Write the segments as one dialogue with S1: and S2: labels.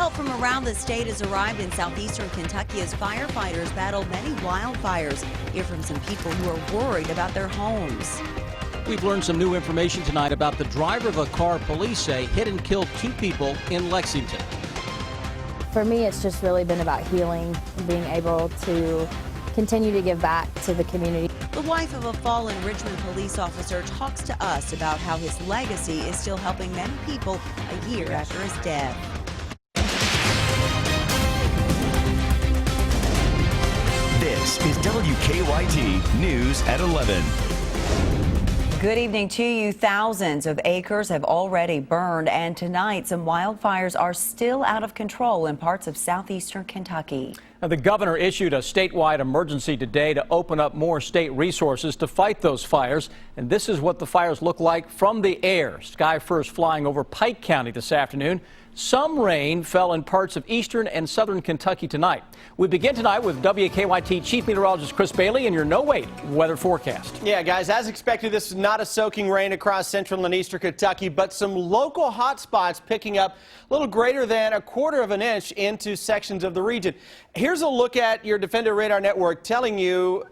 S1: Help from around the state has arrived in southeastern Kentucky as firefighters battle many wildfires. Hear from some people who are worried about their homes.
S2: We've learned some new information tonight about the driver of a car police say hit and killed 2 people in Lexington.
S3: For me, it's just really been about healing, being able to continue to give back to the community.
S1: The wife of a fallen Richmond police officer talks to us about how his legacy is still helping many people a year after his death.
S4: This is WKYT News at 11.
S1: Good evening to you. Thousands of acres have already burned, and tonight some wildfires are still out of control in parts of southeastern Kentucky.
S2: Now, the governor issued a statewide emergency today to open up more state resources to fight those fires. And this is what the fires look like from the air. Sky first flying over Pike County this afternoon. Some rain fell in parts of eastern and southern Kentucky tonight. We begin tonight with WKYT Chief Meteorologist Chris Bailey and your no-wait weather forecast.
S5: Yeah, guys, as expected, this is not a soaking rain across central and eastern Kentucky, but some local hot spots picking up a little greater than 1/4 of an inch into sections of the region. Here's a look at your Defender Radar Network telling you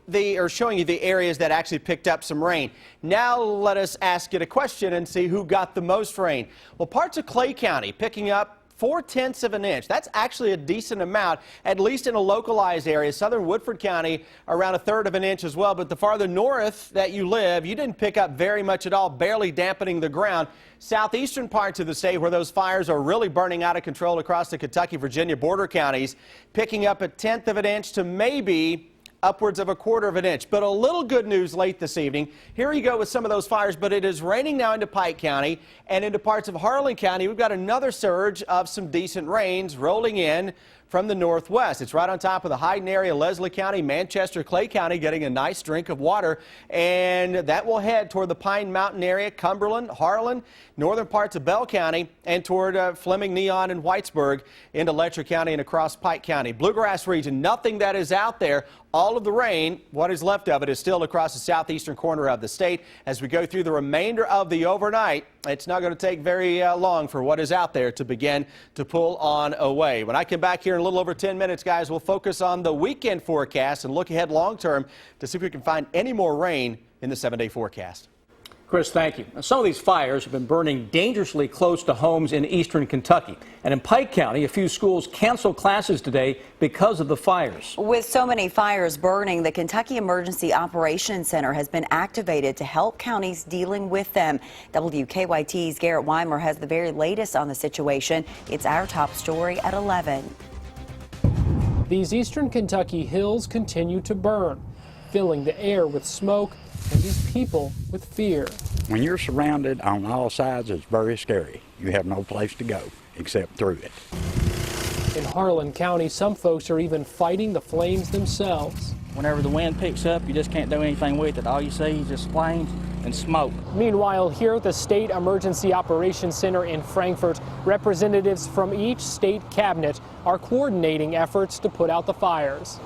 S5: showing you the areas that actually picked up some rain. Now let us ask it a question and see who got the most rain. Well, parts of Clay County picking up 4/10 of an inch. That's actually a decent amount, at least in a localized area. Southern Woodford County around 1/3 of an inch as well. But the farther north that you live, you didn't pick up very much at all, barely dampening the ground. Southeastern parts of the state where those fires are really burning out of control across the Kentucky-Virginia border counties, picking up 1/10 of an inch to maybe upwards of 1/4 of an inch. But a little good news late this evening. Here you go with some of those fires, but it is raining now into Pike County and into parts of Harlan County. We've got another surge of some decent rains rolling in from the northwest. It's right on top of the Hyden area, Leslie County, Manchester, Clay County, getting a nice drink of water, and that will head toward the Pine Mountain area, Cumberland, Harlan, northern parts of Bell County, and toward Fleming, Neon, and Whitesburg into Letcher County and across Pike County. Bluegrass region, nothing that is out there. All of the rain, what is left of it, is still across the southeastern corner of the state. As we go through the remainder of the overnight, it's not going to take very long for what is out there to begin to pull on away. When I come back here in a little over 10 minutes, guys, we'll focus on the weekend forecast and look ahead long term to see if we can find any more rain in the 7-day forecast.
S2: Chris, thank you. Now, some of these fires have been burning dangerously close to homes in eastern Kentucky. And in Pike County, a few schools canceled classes today because of the fires.
S1: With so many fires burning, the Kentucky Emergency Operations Center has been activated to help counties dealing with them. WKYT's Garrett Weimer has the very latest on the situation. It's our top story at 11.
S6: These eastern Kentucky hills continue to burn, filling the air with smoke and these people with fear.
S7: When you're surrounded on all sides, it's very scary. You have no place to go except through it.
S6: In Harlan County, some folks are even fighting the flames themselves.
S8: Whenever the wind picks up, you just can't do anything with it. All you see is just flames and smoke.
S6: Meanwhile, here at the State Emergency Operations Center in Frankfort, representatives from each state cabinet are coordinating efforts to put out the fires.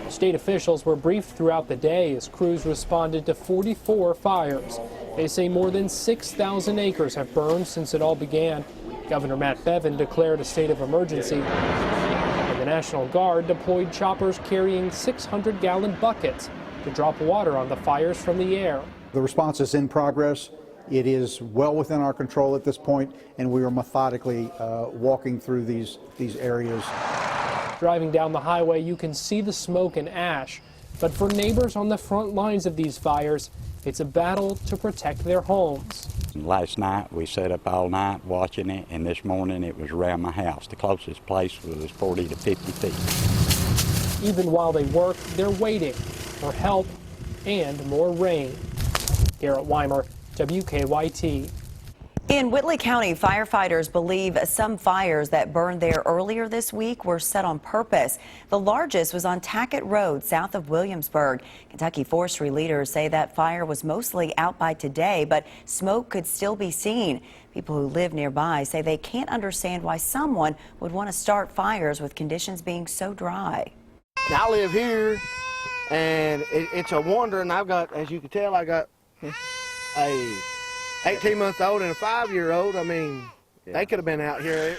S6: State officials were briefed throughout the day as crews responded to 44 fires. They say more than 6,000 acres have burned since it all began. Governor Matt Bevin declared a state of emergency, and the National Guard deployed choppers carrying 600-gallon buckets to drop water on the fires from the air.
S9: The response is in progress. It is well within our control at this point, and we are methodically walking through these areas.
S6: Driving down the highway, you can see the smoke and ash. But for neighbors on the front lines of these fires, it's a battle to protect their homes.
S7: Last night, we sat up all night watching it, and this morning it was around my house. The closest place was 40 to 50 feet.
S6: Even while they work, they're waiting for help and more rain. Garrett Weimer, WKYT.
S1: In Whitley County, firefighters believe some fires that burned there earlier this week were set on purpose. The largest was on Tackett Road, south of Williamsburg. Kentucky forestry leaders say that fire was mostly out by today, but smoke could still be seen. People who live nearby say they can't understand why someone would want to start fires with conditions being so dry.
S10: I live here, and it's a wonder, and I've got, as you can tell, I got a 18-month-old and a 5-year-old. I mean, they could have been out here.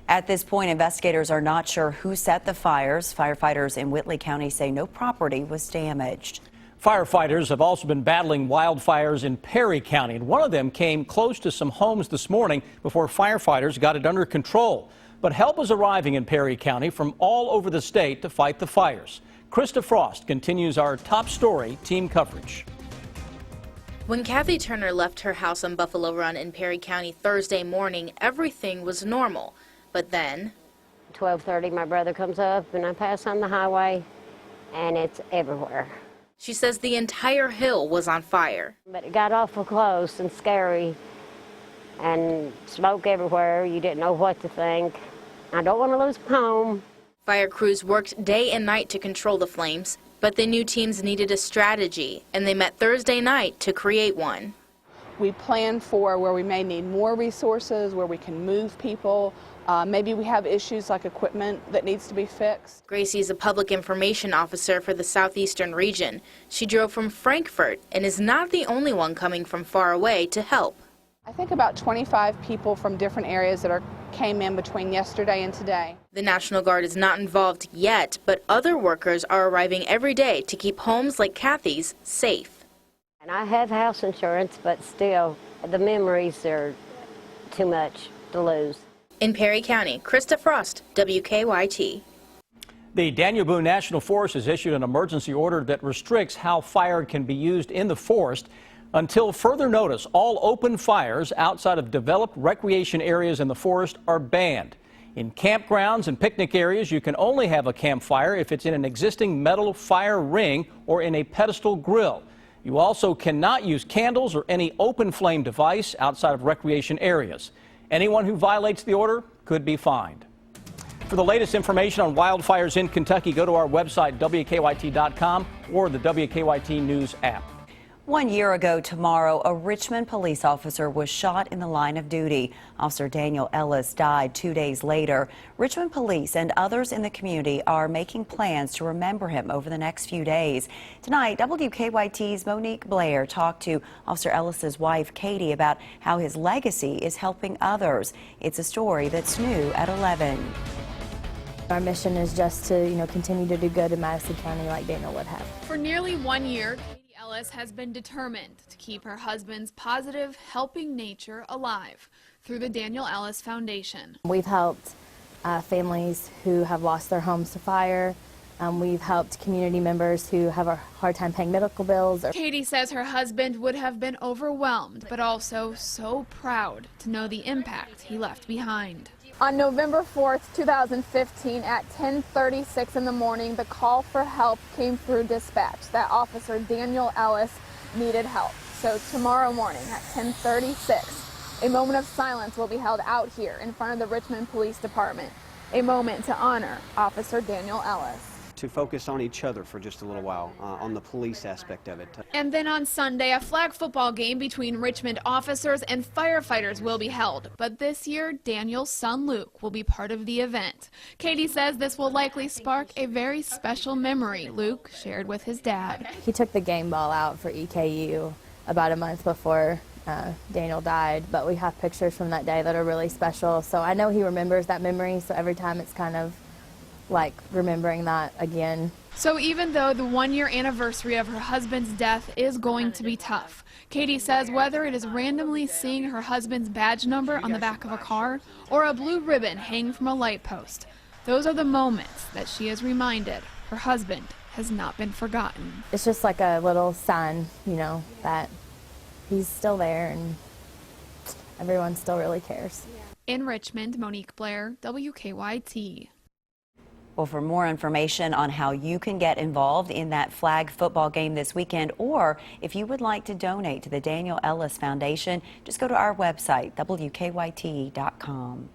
S1: At this point, investigators are not sure who set the fires. Firefighters in Whitley County say no property was damaged.
S2: Firefighters have also been battling wildfires in Perry County, and one of them came close to some homes this morning before firefighters got it under control. But help is arriving in Perry County from all over the state to fight the fires. Krista Frost continues our top story team coverage.
S11: When Kathy Turner left her house on Buffalo Run in Perry County Thursday morning, everything was normal. But then,
S12: 12:30, my brother comes up and I pass on the highway and it's everywhere.
S11: she says the entire hill was on fire.
S12: But it got awful close and scary and smoke everywhere. You didn't know what to think. I don't want to lose home.
S11: Fire crews worked day and night to control the flames, but the new teams needed a strategy, and they met Thursday night to create one.
S13: We plan for where we may need more resources, where we can move people. Maybe we have issues like equipment that needs to be fixed.
S11: Gracie is a public information officer for the southeastern region. She drove from Frankfort and is not the only one coming from far away to help.
S13: I think about 25 people from different areas that came in between yesterday and today.
S11: The National Guard is not involved yet, but other workers are arriving every day to keep homes like Kathy's safe.
S12: And I have house insurance, but still, the memories are too much to lose.
S11: In Perry County, Krista Frost, WKYT.
S2: The Daniel Boone National Forest has issued an emergency order that restricts how fire can be used in the forest. Until further notice, all open fires outside of developed recreation areas in the forest are banned. In campgrounds and picnic areas, you can only have a campfire if it's in an existing metal fire ring or in a pedestal grill. You also cannot use candles or any open flame device outside of recreation areas. Anyone who violates the order could be fined. For the latest information on wildfires in Kentucky, go to our website, WKYT.com, or the WKYT News app.
S1: 1 year ago tomorrow, a Richmond police officer was shot in the line of duty. Officer Daniel Ellis died 2 days later. Richmond police and others in the community are making plans to remember him over the next few days. Tonight, WKYT's Monique Blair talked to Officer Ellis's wife, Katie, about how his legacy is helping others. It's a story that's new at 11.
S3: Our mission is just to, continue to do good in Madison County like Daniel would have.
S14: For nearly 1 year, Ellis has been determined to keep her husband's positive, helping nature alive through the Daniel Ellis Foundation.
S3: We've helped families who have lost their homes to fire. We've helped community members who have a hard time paying medical bills.
S14: Katie says her husband would have been overwhelmed, but also so proud to know the impact he left behind.
S15: On November 4th, 2015, at 10:36 in the morning, the call for help came through dispatch that Officer Daniel Ellis needed help. So tomorrow morning at 10:36, a moment of silence will be held out here in front of the Richmond Police Department, a moment to honor Officer Daniel Ellis.
S16: To focus on each other for just a little while, on the police aspect of it.
S14: And then on Sunday, a flag football game between Richmond officers and firefighters will be held. But this year, Daniel's son Luke will be part of the event. Katie says this will likely spark a very special memory Luke shared with his dad.
S3: He took the game ball out for EKU about a month before Daniel died, but we have pictures from that day that are really special. So I know he remembers that memory, so every time it's kind of like remembering that again.
S14: So even though the 1 year anniversary of her husband's death is going to be tough, Katie says whether it is randomly seeing her husband's badge number on the back of a car or a blue ribbon hanging from a light post, those are the moments that she is reminded her husband has not been forgotten.
S3: It's just like a little sign, that he's still there and everyone still really cares.
S14: In Richmond, Monique Blair, WKYT.
S1: Well, for more information on how you can get involved in that flag football game this weekend, or if you would like to donate to the Daniel Ellis Foundation, just go to our website, WKYT.com.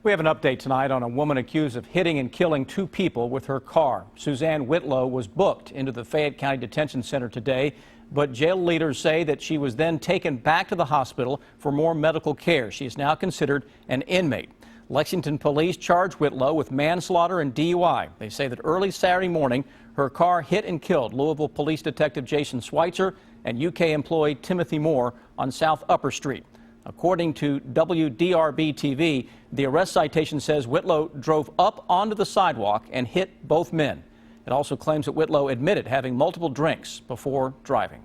S2: We have an update tonight on a woman accused of hitting and killing 2 people with her car. Suzanne Whitlow was booked into the Fayette County Detention Center today, but jail leaders say that she was then taken back to the hospital for more medical care. She is now considered an inmate. Lexington police charged Whitlow with manslaughter and DUI. They say that early Saturday morning, her car hit and killed Louisville Police Detective Jason Schweitzer and UK employee Timothy Moore on South Upper Street. According to WDRB-TV, the arrest citation says Whitlow drove up onto the sidewalk and hit both men. It also claims that Whitlow admitted having multiple drinks before driving.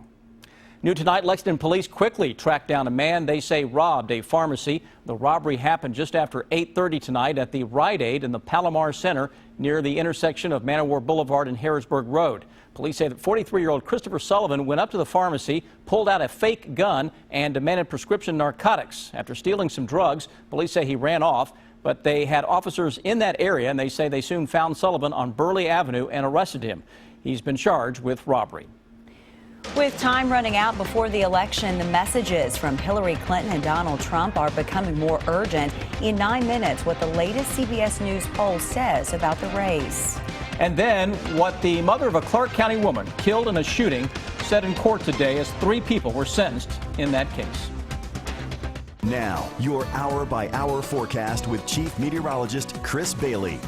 S2: New tonight, Lexington police quickly tracked down a man they say robbed a pharmacy. The robbery happened just after 8:30 tonight at the Rite Aid in the Palomar Center near the intersection of Man o' War Boulevard and Harrisburg Road. Police say that 43-year-old Christopher Sullivan went up to the pharmacy, pulled out a fake gun, and demanded prescription narcotics. After stealing some drugs, police say he ran off, but they had officers in that area, and they say they soon found Sullivan on Burley Avenue and arrested him. He's been charged with robbery.
S1: With time running out before the election, the messages from Hillary Clinton and Donald Trump are becoming more urgent. In 9 minutes, what the latest CBS News poll says about the race.
S2: And then what the mother of a Clark County woman killed in a shooting said in court today as 3 people were sentenced in that case.
S4: Now, your hour-by-hour forecast with Chief Meteorologist Chris Bailey.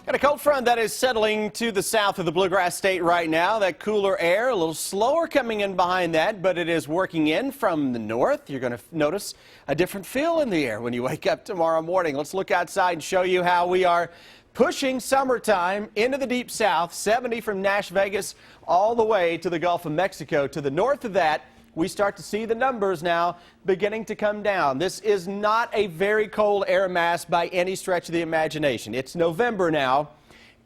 S5: Got a cold front that is settling to the south of the Bluegrass State right now. That cooler air, a little slower coming in behind that, but it is working in from the north. You're going to notice a different feel in the air when you wake up tomorrow morning. Let's look outside and show you how we are pushing summertime into the deep south, 70 from Nash Vegas all the way to the Gulf of Mexico. To the north of that, we start to see the numbers now beginning to come down. This is not a very cold air mass by any stretch of the imagination. It's November now,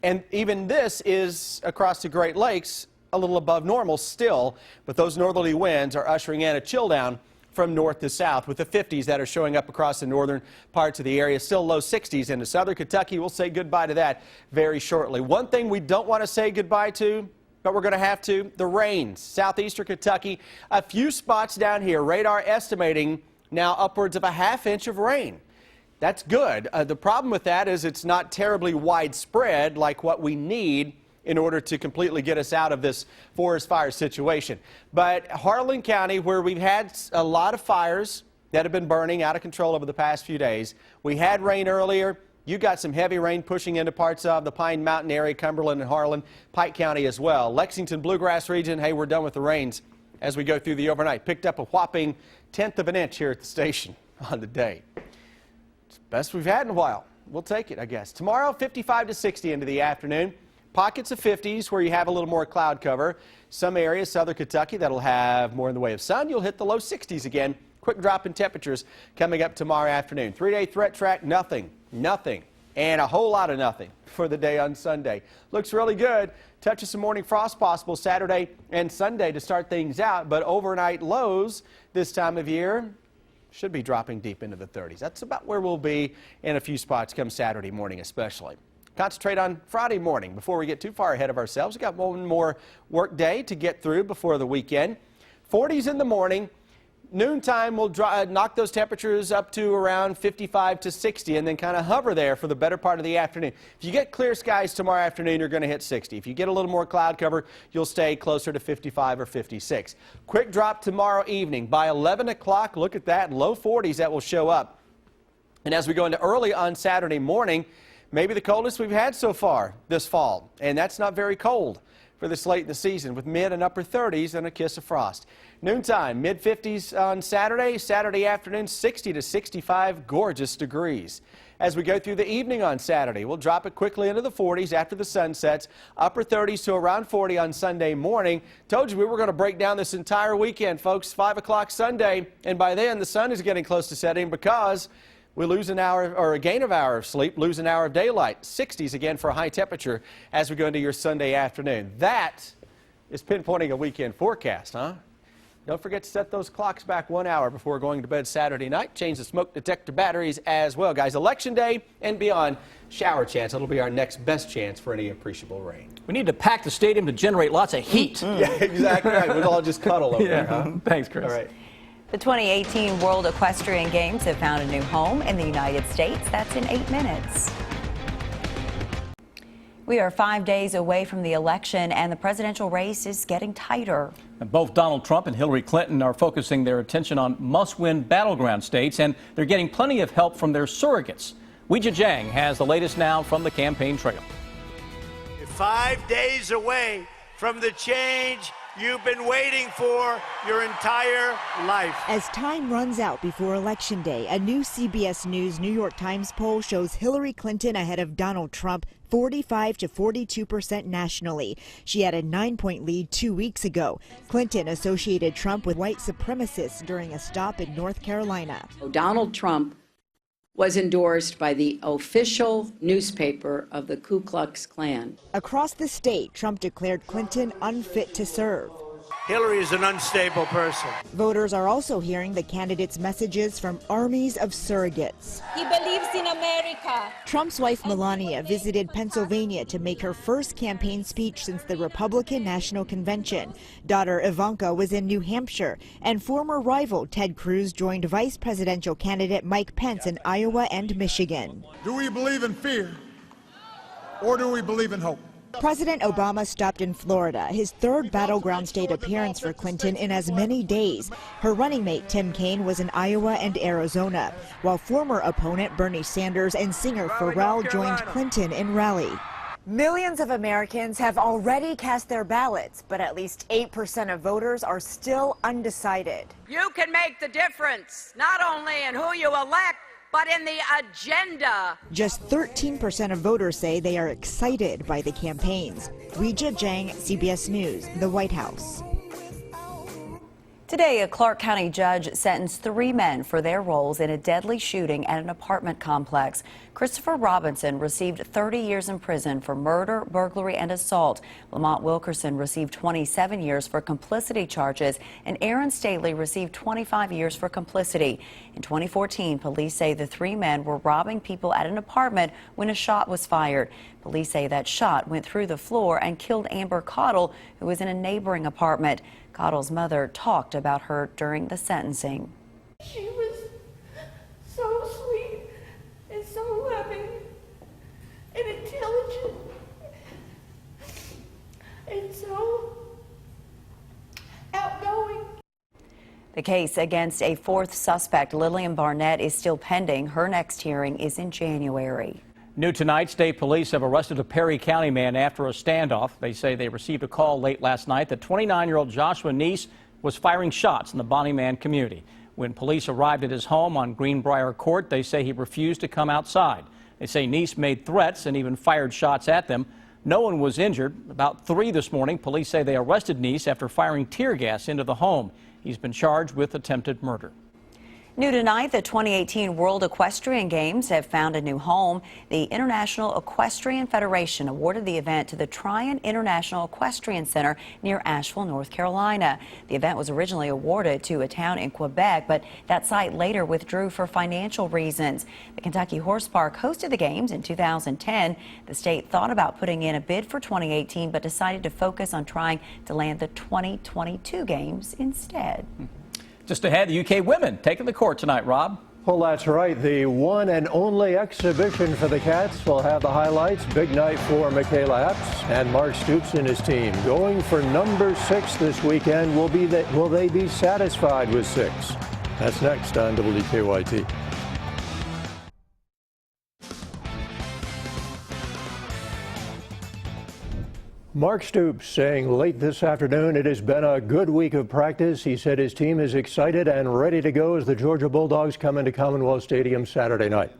S5: and even this is across the Great Lakes a little above normal still, but those northerly winds are ushering in a chill down from north to south with the 50s that are showing up across the northern parts of the area. Still low 60s into southern Kentucky. We'll say goodbye to that very shortly. One thing we don't want to say goodbye to, but we're going to have to, the rains. Southeastern Kentucky, a few spots down here. Radar estimating now upwards of a ½ inch of rain. That's good. The problem with that is it's not terribly widespread like what we need in order to completely get us out of this forest fire situation. But Harlan County, where we've had a lot of fires that have been burning out of control over the past few days, we had rain earlier. You got some heavy rain pushing into parts of the Pine Mountain area, Cumberland and Harlan, Pike County as well. Lexington, Bluegrass region, hey, we're done with the rains as we go through the overnight. Picked up a whopping 1/10 of an inch here at the station on the day. It's the best we've had in a while. We'll take it, I guess. Tomorrow, 55 to 60 into the afternoon. Pockets of 50s where you have a little more cloud cover. Some areas, southern Kentucky, that'll have more in the way of sun. You'll hit the low 60s again. Quick drop in temperatures coming up tomorrow afternoon. 3-day threat track, nothing, and a whole lot of nothing for the day on Sunday. Looks really good. Touch of some morning frost possible Saturday and Sunday to start things out, but overnight lows this time of year should be dropping deep into the 30s. That's about where we'll be in a few spots come Saturday morning especially. Concentrate on Friday morning before we get too far ahead of ourselves. We've got one more work day to get through before the weekend. 40s in the morning. Noontime will knock those temperatures up to around 55 to 60 and then kind of hover there for the better part of the afternoon. If you get clear skies tomorrow afternoon, you're going to hit 60. If you get a little more cloud cover, you'll stay closer to 55 or 56. Quick drop tomorrow evening. By 11 o'clock, look at that, low 40s that will show up. And as we go into early on Saturday morning, maybe the coldest we've had so far this fall. And that's not very cold for this late in the season, with mid and upper 30s and a kiss of frost. Noontime, mid 50s on Saturday. Saturday afternoon, 60 to 65 gorgeous degrees. As we go through the evening on Saturday, we'll drop it quickly into the 40s after the sun sets. Upper 30s to around 40 on Sunday morning. Told you we were going to break down this entire weekend, folks. 5 o'clock Sunday, and by then the sun is getting close to setting because we lose an hour or a gain of hour of sleep, lose an hour of daylight. 60s again for a high temperature as we go into your Sunday afternoon. That is pinpointing a weekend forecast, huh? Don't forget to set those clocks back 1 hour before going to bed Saturday night. Change the smoke detector batteries as well, guys. Election day and beyond, shower chance. It'll be our next best chance for any appreciable rain.
S2: We need to pack the stadium to generate lots of heat.
S5: Yeah, exactly right. We'll all just cuddle over there, huh?
S2: Thanks, Chris.
S5: All right.
S1: The 2018 World Equestrian Games have found a new home in the United States. That's in 8 minutes. We are 5 days away from the election, and the presidential race is getting tighter.
S2: And both Donald Trump and Hillary Clinton are focusing their attention on must-win battleground states, and they're getting plenty of help from their surrogates. Weijia Jiang has the latest now from the campaign trail.
S17: 5 days away from the change you've been waiting for your entire life.
S18: As time runs out before Election Day, a new CBS News New York Times poll shows Hillary Clinton ahead of Donald Trump 45 to 42% nationally. She had a 9-point lead 2 weeks ago. Clinton associated Trump with white supremacists during a stop in North Carolina.
S19: Donald Trump was endorsed by the official newspaper of the Ku Klux Klan.
S18: Across the state, Trump declared Clinton unfit to serve.
S17: Hillary is an unstable person.
S18: Voters are also hearing the candidate's messages from armies of surrogates.
S20: He believes in America.
S18: Trump's wife Melania visited Pennsylvania to make her first campaign speech since the Republican National Convention. Daughter Ivanka was in New Hampshire, and former rival Ted Cruz joined vice presidential candidate Mike Pence in Iowa and Michigan.
S21: Do we believe in fear, or do we believe in hope?
S18: President Obama stopped in Florida, his third battleground state appearance for Clinton in as many days. Her running mate Tim Kaine was in Iowa and Arizona, while former opponent Bernie Sanders and singer Pharrell joined Clinton in Raleigh. Millions of Americans have already cast their ballots, but at least 8% of voters are still undecided.
S22: You can make the difference, not only in who you elect, but in the agenda.
S18: Just 13% of voters say they are excited by the campaigns. Weijia Zhang, CBS News, the White House.
S1: Today, a Clark County judge sentenced 3 men for their roles in a deadly shooting at an apartment complex. Christopher Robinson received 30 years in prison for murder, burglary, and assault. Lamont Wilkerson received 27 years for complicity charges, and Aaron Staley received 25 years for complicity. In 2014, police say the 3 men were robbing people at an apartment when a shot was fired. Police say that shot went through the floor and killed Amber Cottle, who was in a neighboring apartment. Cottle's mother talked about her during the sentencing.
S20: She was so sweet and so loving and intelligent and so outgoing.
S1: The case against a 4th suspect, Lillian Barnett, is still pending. Her next hearing is in January.
S2: New tonight, state police have arrested a Perry County man after a standoff. They say they received a call late last night that 29-year-old Joshua Neese was firing shots in the Bonnie Man community. When police arrived at his home on Greenbrier Court, they say he refused to come outside. They say Neese made threats and even fired shots at them. No one was injured. About 3 this morning, police say they arrested Neese after firing tear gas into the home. He's been charged with attempted murder.
S1: New tonight, the 2018 World Equestrian Games have found a new home. The International Equestrian Federation awarded the event to the Tryon International Equestrian Center near Asheville, North Carolina. The event was originally awarded to a town in Quebec, but that site later withdrew for financial reasons. The Kentucky Horse Park hosted the games in 2010. The state thought about putting in a bid for 2018, but decided to focus on trying to land the 2022 games instead.
S2: Just ahead, the UK women taking the court tonight, Rob.
S23: Well, that's right. The one and only exhibition for the Cats will have the highlights. Big night for Michaela Epps and Mark Stoops and his team. Going for number 6 this weekend. Will they be satisfied with 6? That's next on WKYT. Mark Stoops saying late this afternoon it has been a good week of practice. He said his team is excited and ready to go as the Georgia Bulldogs come into Commonwealth Stadium Saturday night.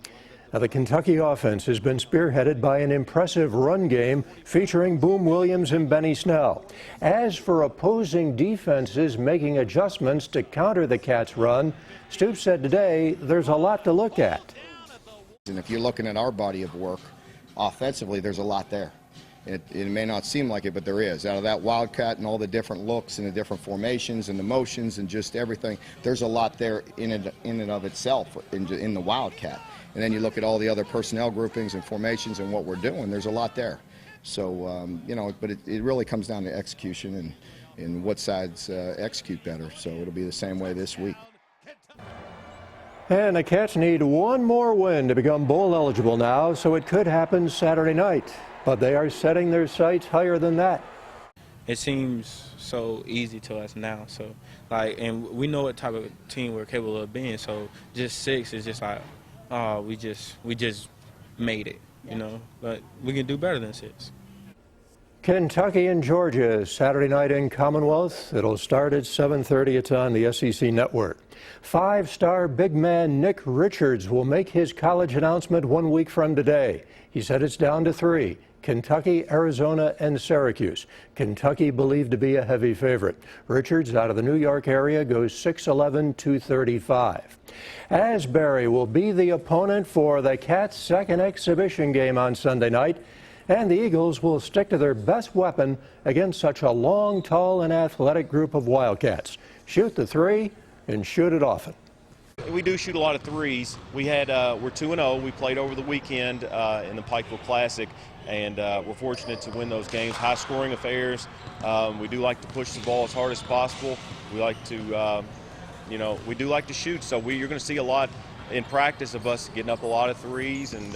S23: Now, the Kentucky offense has been spearheaded by an impressive run game featuring Boom Williams and Benny Snell. As for opposing defenses making adjustments to counter the Cats' run, Stoops said today there's a lot to look at.
S24: And if you're looking at our body of work offensively, there's a lot there. It may not seem like it, but there is. Out of that wildcat and all the different looks and the different formations and the motions and just everything, there's a lot there in and of itself in the wildcat. And then you look at all the other personnel groupings and formations and what we're doing, there's a lot there. So, but it really comes down to execution and what sides execute better. So it'll be the same way this week.
S23: And the Cats need one more win to become bowl eligible now, so it could happen Saturday night. But they are setting their sights higher than that.
S25: It seems so easy to us now. So, and we know what type of team we're capable of being. So, just 6 is just like, oh, we just made it, you know. But we can do better than 6.
S23: Kentucky and Georgia, Saturday night in Commonwealth. It'll start at 7:30. It's on the SEC Network. Five-star big man Nick Richards will make his college announcement 1 week from today. He said it's down to three: Kentucky, Arizona, and Syracuse. Kentucky believed to be a heavy favorite. Richards, out of the New York area, goes 6'11", 235. Asbury will be the opponent for the Cats' second exhibition game on Sunday night. And the Eagles will stick to their best weapon against such a long, tall, and athletic group of Wildcats. Shoot the three and shoot it often.
S6: We do shoot a lot of threes. We're 2-0. We played over the weekend in the Pikeville Classic, and we're fortunate to win those games. High-scoring affairs. We do like to push the ball as hard as possible. We like to, we do like to shoot. So you're going to see a lot in practice of us getting up a lot of threes, and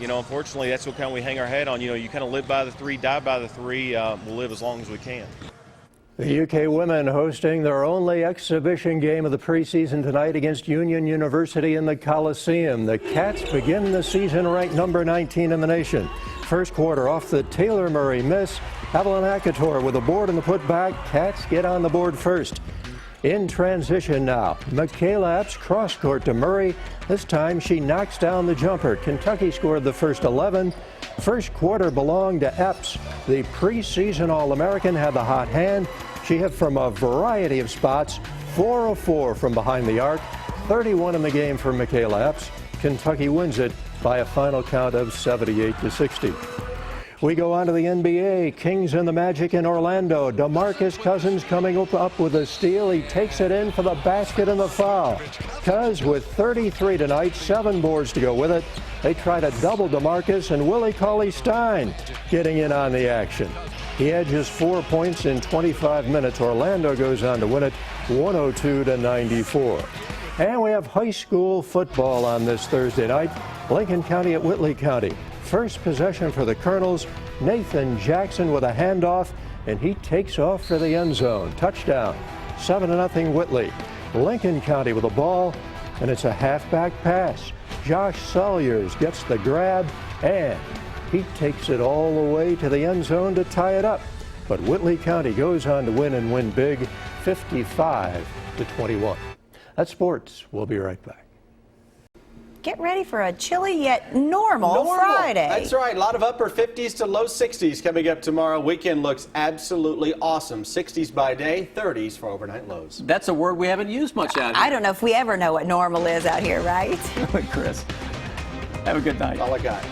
S6: unfortunately, that's what kind of we hang our head on. You kind of live by the three, die by the three. We'll live as long as we can.
S23: The UK women hosting their only exhibition game of the preseason tonight against Union University in the Coliseum. The Cats begin the season ranked number 19 in the nation. First quarter off the Taylor Murray miss. Evelyn Akator with a board and the putback. Cats get on the board first. In transition now, Michaela Epps cross court to Murray. This time she knocks down the jumper. Kentucky scored the first 11. First quarter belonged to Epps. The preseason All-American had the hot hand. She hit from a variety of spots, 4 of 4 from behind the arc, 31 in the game for Michaela Epps. Kentucky wins it by a final count of 78-60. We go on to the NBA. Kings and the Magic in Orlando. DeMarcus Cousins coming up with a steal. He takes it in for the basket and the foul. Cuz with 33 tonight, 7 boards to go with it. They try to double DeMarcus, and Willie Cauley-Stein getting in on the action. He edges 4 points in 25 minutes. Orlando goes on to win it 102-94. And we have high school football on this Thursday night. Lincoln County at Whitley County. First possession for the Colonels. Nathan Jackson with a handoff, and he takes off for the end zone. Touchdown. 7-0 Whitley. Lincoln County with the ball, and it's a halfback pass. Josh Salyers gets the grab, and he takes it all the way to the end zone to tie it up. But Whitley County goes on to win and win big, 55-21. That's sports. We'll be right back.
S1: Get ready for a chilly yet normal Friday.
S5: That's right. A lot of upper 50s to low 60s coming up tomorrow. Weekend looks absolutely awesome. 60s by day, 30s for overnight lows.
S2: That's a word we haven't used much out here.
S1: I don't know if we ever know what normal is out here, right?
S2: Chris, have a good night.
S5: All I got.